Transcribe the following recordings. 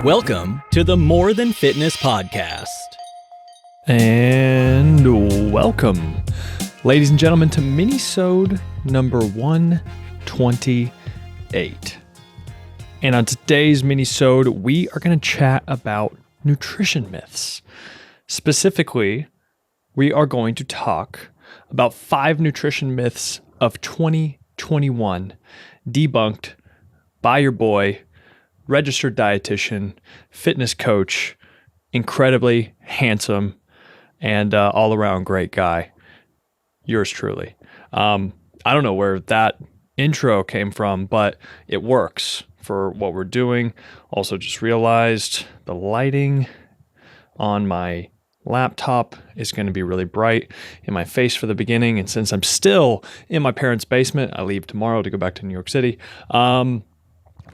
Welcome to the More Than Fitness podcast. And welcome, ladies and gentlemen, to Minisode number 128. And on today's Minisode, we are going to chat about nutrition myths. Specifically, we are going to talk about 5 nutrition myths of 2021, debunked by your boy, registered dietitian, fitness coach, incredibly handsome, and all-around great guy. Yours truly. I don't know where that intro came from, but it works for what we're doing. Also just realized the lighting on my laptop is going to be really bright in my face for the beginning. And since I'm still in my parents' basement, I leave tomorrow to go back to New York City.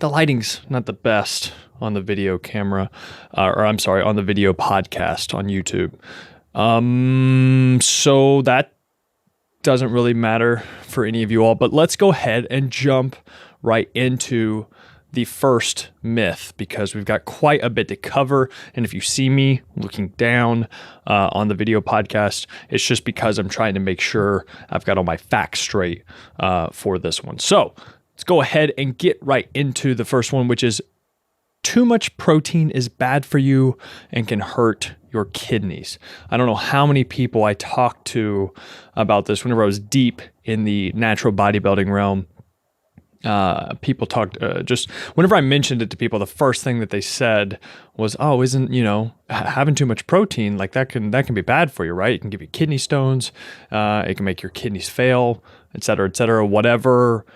The lighting's not the best on the video camera, on the video podcast on YouTube. So that doesn't really matter for any of you all, but let's go ahead and jump right into the first myth because we've got quite a bit to cover. And if you see me looking down on the video podcast, it's just because I'm trying to make sure I've got all my facts straight for this one. So let's go ahead and get right into the first one, which is too much protein is bad for you and can hurt your kidneys. I don't know how many people I talked to about this whenever I was deep in the natural bodybuilding realm. People talked, just whenever I mentioned it to people, the first thing that they said was, oh, isn't, having too much protein, like that can be bad for you, right? It can give you kidney stones. It can make your kidneys fail, et cetera, whatever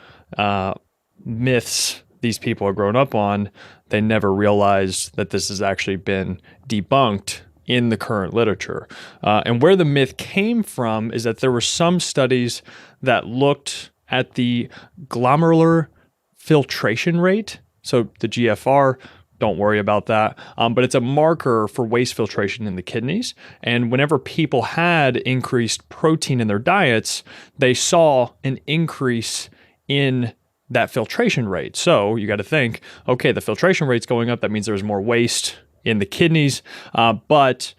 myths these people are grown up on, they never realized that this has actually been debunked in the current literature. And where the myth came from is that there were some studies that looked at the glomerular filtration rate. So the GFR, don't worry about that. But it's a marker for waste filtration in the kidneys. And whenever people had increased protein in their diets, they saw an increase in that filtration rate. So you got to think, okay, the filtration rate's going up. That means there's more waste in the kidneys. But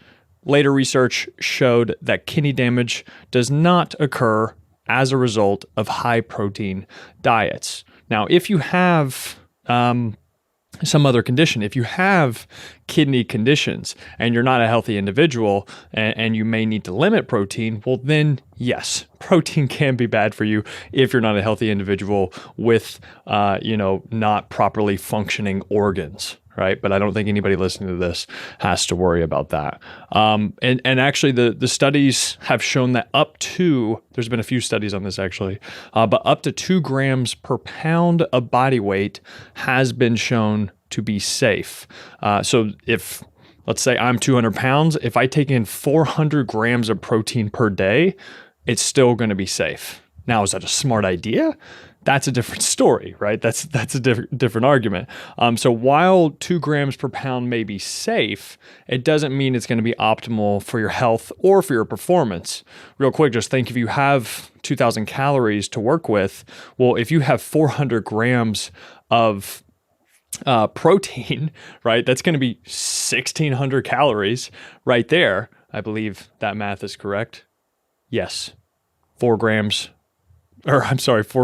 later research showed that kidney damage does not occur as a result of high protein diets. Now, if you have some other condition, if you have kidney conditions and you're not a healthy individual and you may need to limit protein, well then yes, protein can be bad for you if you're not a healthy individual with, not properly functioning organs. Right. But I don't think anybody listening to this has to worry about that. And actually the studies have shown that there's been a few studies on this actually, but up to 2 grams per pound of body weight has been shown to be safe. So if, let's say I'm 200 pounds, if I take in 400 grams of protein per day, it's still going to be safe. Now, is that a smart idea? That's a different story, right? That's a different argument. So while 2 grams per pound may be safe, it doesn't mean it's going to be optimal for your health or for your performance. Real quick, just think if you have 2,000 calories to work with, well, if you have 400 grams of protein, right, that's going to be 1,600 calories right there. I believe that math is correct. Yes, 4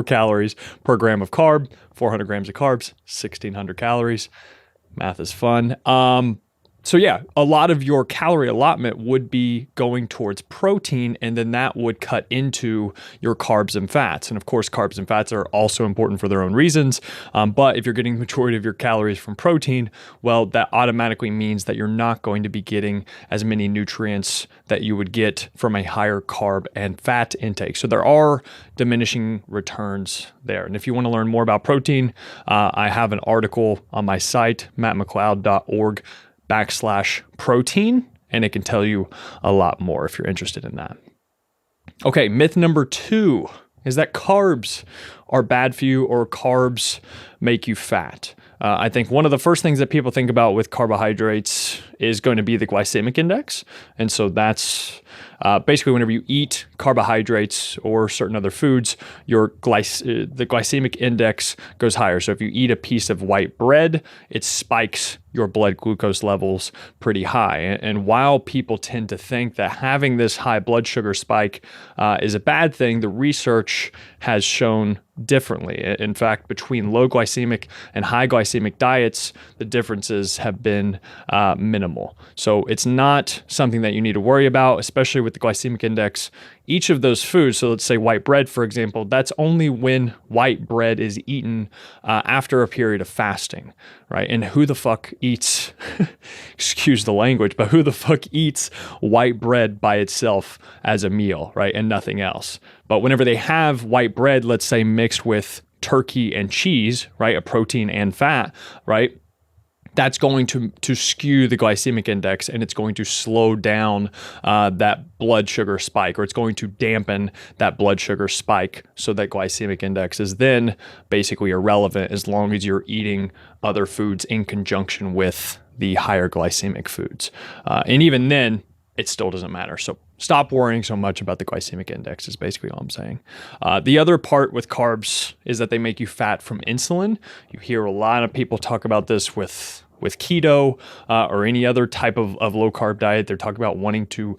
calories per gram of carb, 400 grams of carbs, 1,600 calories. Math is fun. So yeah, a lot of your calorie allotment would be going towards protein, and then that would cut into your carbs and fats. And of course, carbs and fats are also important for their own reasons. But if you're getting the majority of your calories from protein, well, that automatically means that you're not going to be getting as many nutrients that you would get from a higher carb and fat intake. So there are diminishing returns there. And if you want to learn more about protein, I have an article on my site, mattmcleod.org/protein, and it can tell you a lot more if you're interested in that. Okay, myth number 2 is that carbs are bad for you or carbs make you fat. I think one of the first things that people think about with carbohydrates is going to be the glycemic index. And so that's basically whenever you eat carbohydrates or certain other foods, the glycemic index goes higher. So if you eat a piece of white bread, it spikes your blood glucose levels pretty high. And while people tend to think that having this high blood sugar spike is a bad thing, the research has shown differently. In fact, between low glycemic and high glycemic diets, the differences have been minimal. So it's not something that you need to worry about, especially with the glycemic index. Each of those foods, so let's say white bread, for example, that's only when white bread is eaten after a period of fasting, right? And who the fuck eats, excuse the language, but who the fuck eats white bread by itself as a meal, right? And nothing else. But whenever they have white bread, let's say mixed with turkey and cheese, right? A protein and fat, right? That's going to skew the glycemic index, and it's going to slow down that blood sugar spike, or it's going to dampen that blood sugar spike, so that glycemic index is then basically irrelevant as long as you're eating other foods in conjunction with the higher glycemic foods. And even then, it still doesn't matter. So stop worrying so much about the glycemic index is basically all I'm saying. The other part with carbs is that they make you fat from insulin. You hear a lot of people talk about this with keto or any other type of low carb diet. They're talking about wanting to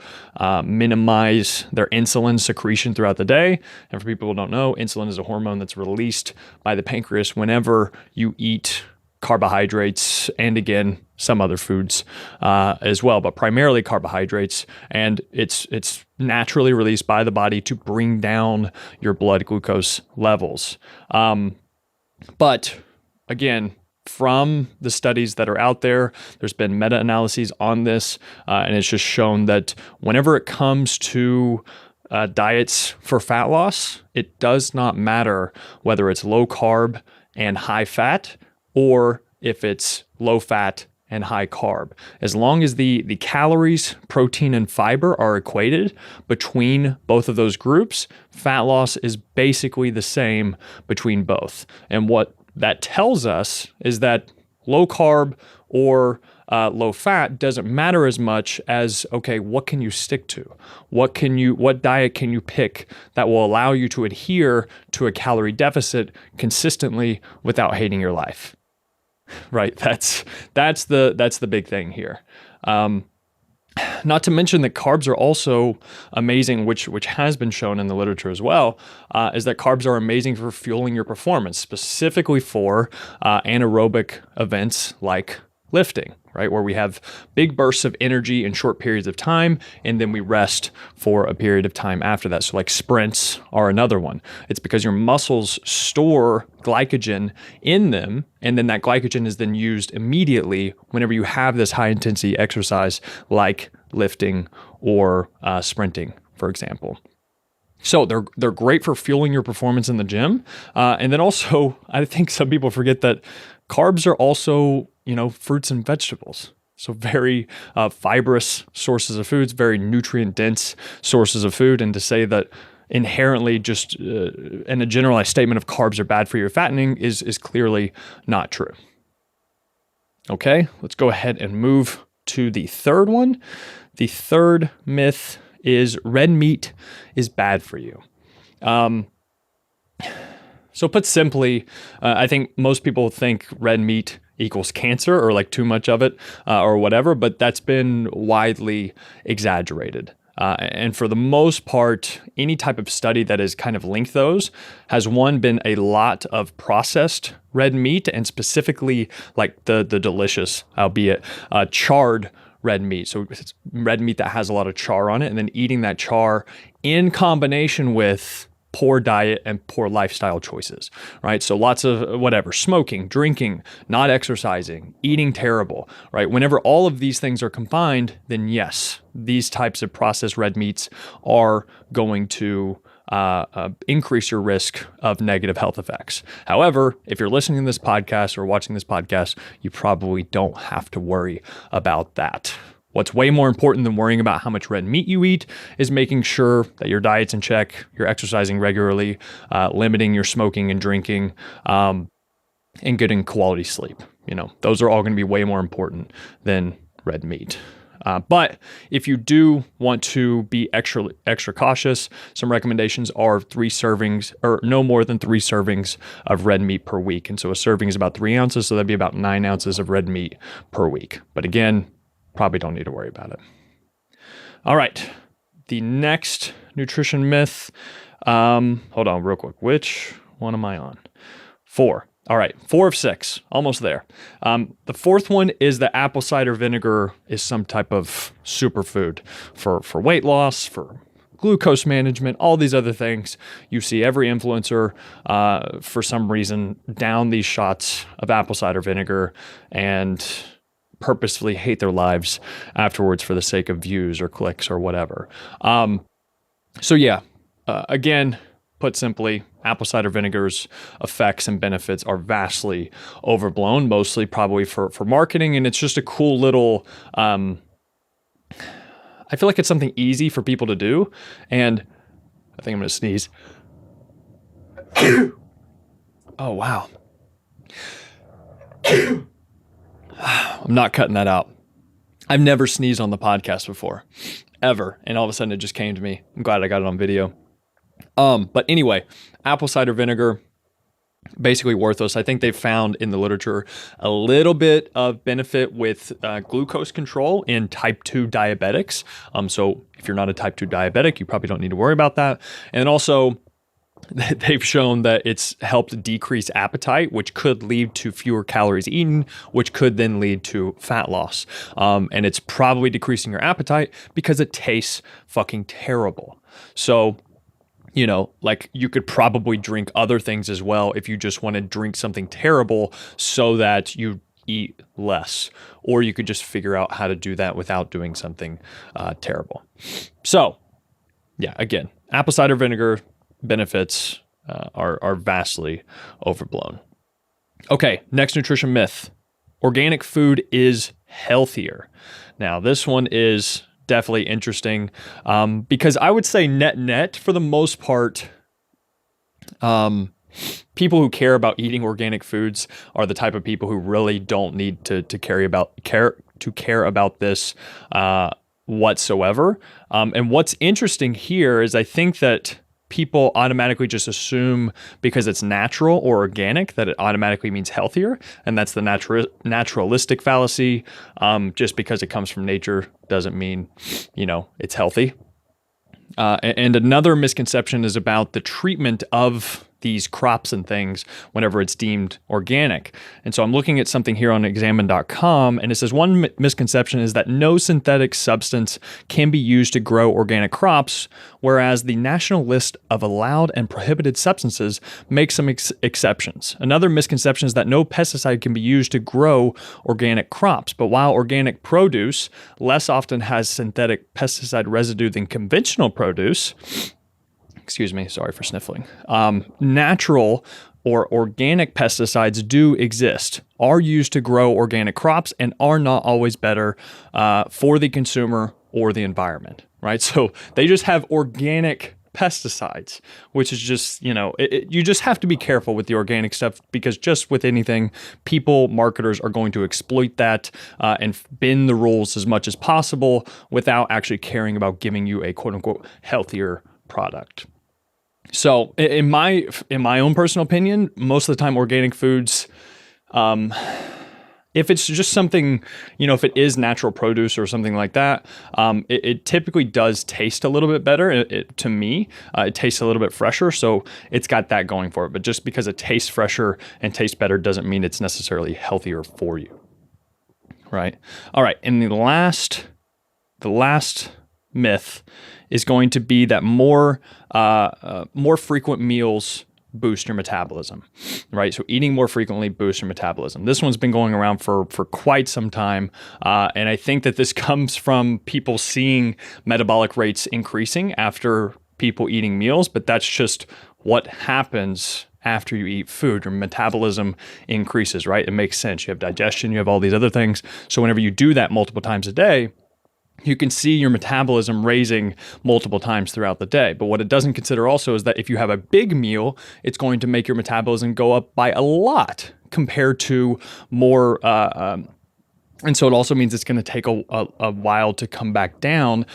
minimize their insulin secretion throughout the day. And for people who don't know, insulin is a hormone that's released by the pancreas whenever you eat carbohydrates, and again, some other foods as well, but primarily carbohydrates. And it's naturally released by the body to bring down your blood glucose levels. But again, from the studies that are out there, there's been meta-analyses on this, and it's just shown that whenever it comes to diets for fat loss, it does not matter whether it's low carb and high fat, or if it's low fat and high carb. As long as the calories, protein, and fiber are equated between both of those groups, fat loss is basically the same between both. And what that tells us is that low carb or low fat doesn't matter as much as, okay, what can you stick to? What diet can you pick that will allow you to adhere to a calorie deficit consistently without hating your life? Right? That's the big thing here. Not to mention that carbs are also amazing, which has been shown in the literature as well, is that carbs are amazing for fueling your performance, specifically for anaerobic events like lifting, right? Where we have big bursts of energy in short periods of time, and then we rest for a period of time after that. So like sprints are another one. It's because your muscles store glycogen in them, and then that glycogen is then used immediately whenever you have this high intensity exercise like lifting or sprinting, for example. So they're great for fueling your performance in the gym. And then also, I think some people forget that carbs are also, fruits and vegetables. So very fibrous sources of foods, very nutrient dense sources of food. And to say that inherently just in a generalized statement of carbs are bad for your fattening is clearly not true. Okay, let's go ahead and move to the third one. The third myth is red meat is bad for you. So put simply, I think most people think red meat equals cancer or like too much of it or whatever, but that's been widely exaggerated. And for the most part, any type of study that has kind of linked those has been a lot of processed red meat, and specifically like the delicious, albeit charred red meat. So it's red meat that has a lot of char on it, and then eating that char in combination with poor diet and poor lifestyle choices, right? So lots of smoking, drinking, not exercising, eating terrible, right? Whenever all of these things are combined, then yes, these types of processed red meats are going to increase your risk of negative health effects. However, if you're listening to this podcast or watching this podcast, you probably don't have to worry about that. What's way more important than worrying about how much red meat you eat is making sure that your diet's in check, you're exercising regularly, limiting your smoking and drinking, and getting quality sleep. Those are all going to be way more important than red meat. But if you do want to be extra cautious, some recommendations are 3 servings or no more than 3 servings of red meat per week. And so a serving is about 3 ounces, so that'd be about 9 ounces of red meat per week. But again, probably don't need to worry about it. All right, the next nutrition myth. Hold on real quick. Which one am I on? 4. All right, 4 of 6, almost there. The 4th one is that apple cider vinegar is some type of superfood for weight loss, for glucose management, all these other things. You see every influencer, for some reason, down these shots of apple cider vinegar and purposefully hate their lives afterwards for the sake of views or clicks or whatever. Again, put simply, apple cider vinegar's effects and benefits are vastly overblown, mostly probably for marketing. And it's just a cool little, I feel like it's something easy for people to do. And I think I'm going to sneeze. Oh, wow. I'm not cutting that out. I've never sneezed on the podcast before, ever. And all of a sudden it just came to me. I'm glad I got it on video. But anyway, apple cider vinegar, basically worthless. I think they've found in the literature a little bit of benefit with glucose control in type 2 diabetics. So if you're not a type 2 diabetic, you probably don't need to worry about that. And also, they've shown that it's helped decrease appetite, which could lead to fewer calories eaten, which could then lead to fat loss. And it's probably decreasing your appetite because it tastes fucking terrible. So, you know, like you could probably drink other things as well if you just want to drink something terrible so that you eat less, or you could just figure out how to do that without doing something terrible. So yeah, again, apple cider vinegar benefits are vastly overblown. Okay, next nutrition myth. Organic food is healthier. Now, this one is definitely interesting because I would say net for the most part, people who care about eating organic foods are the type of people who really don't need to care about this whatsoever. And what's interesting here is I think that people automatically just assume because it's natural or organic that it automatically means healthier. And that's the naturalistic fallacy. Just because it comes from nature doesn't mean, you know, it's healthy. And another misconception is about the treatment of these crops and things whenever it's deemed organic. And so I'm looking at something here on examine.com, and it says one misconception is that no synthetic substance can be used to grow organic crops, whereas the national list of allowed and prohibited substances makes some exceptions. Another misconception is that no pesticide can be used to grow organic crops, but while organic produce less often has synthetic pesticide residue than conventional produce, excuse me, sorry for sniffling. Natural or organic pesticides do exist, are used to grow organic crops, and are not always better for the consumer or the environment, right? So they just have organic pesticides, which is just, you know, you just have to be careful with the organic stuff because just with anything, marketers are going to exploit that and bend the rules as much as possible without actually caring about giving you a quote unquote healthier product. So in my own personal opinion, most of the time organic foods, if it's just something, you know, if it is natural produce or something like that, it typically does taste a little bit better. To me, it tastes a little bit fresher. So it's got that going for it. But just because it tastes fresher and tastes better doesn't mean it's necessarily healthier for you. Right. All right. And the last myth is going to be that more frequent meals boost your metabolism, right? So eating more frequently boosts your metabolism. This one's been going around for quite some time. And I think that this comes from people seeing metabolic rates increasing after people eating meals, but that's just what happens after you eat food. Your metabolism increases, right? It makes sense. You have digestion, you have all these other things. So whenever you do that multiple times a day, you can see your metabolism raising multiple times throughout the day. But what it doesn't consider also is that if you have a big meal, it's going to make your metabolism go up by a lot compared to more And so it also means it's going to take a while to come back down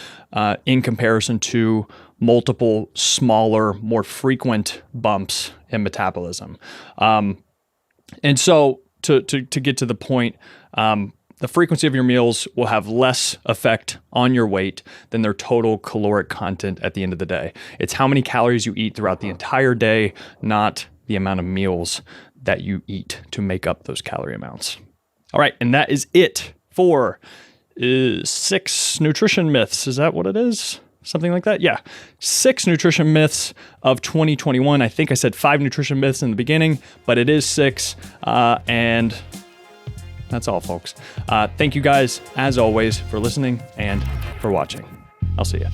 in comparison to multiple smaller, more frequent bumps in metabolism. And so to get to the point, the frequency of your meals will have less effect on your weight than their total caloric content at the end of the day. It's how many calories you eat throughout the entire day, not the amount of meals that you eat to make up those calorie amounts. All right, and that is it for 6 nutrition myths. Is that what it is? Something like that? Yeah. 6 nutrition myths of 2021. I think I said 5 nutrition myths in the beginning, but it is 6. And that's all, folks. Thank you guys, as always, for listening and for watching. I'll see you.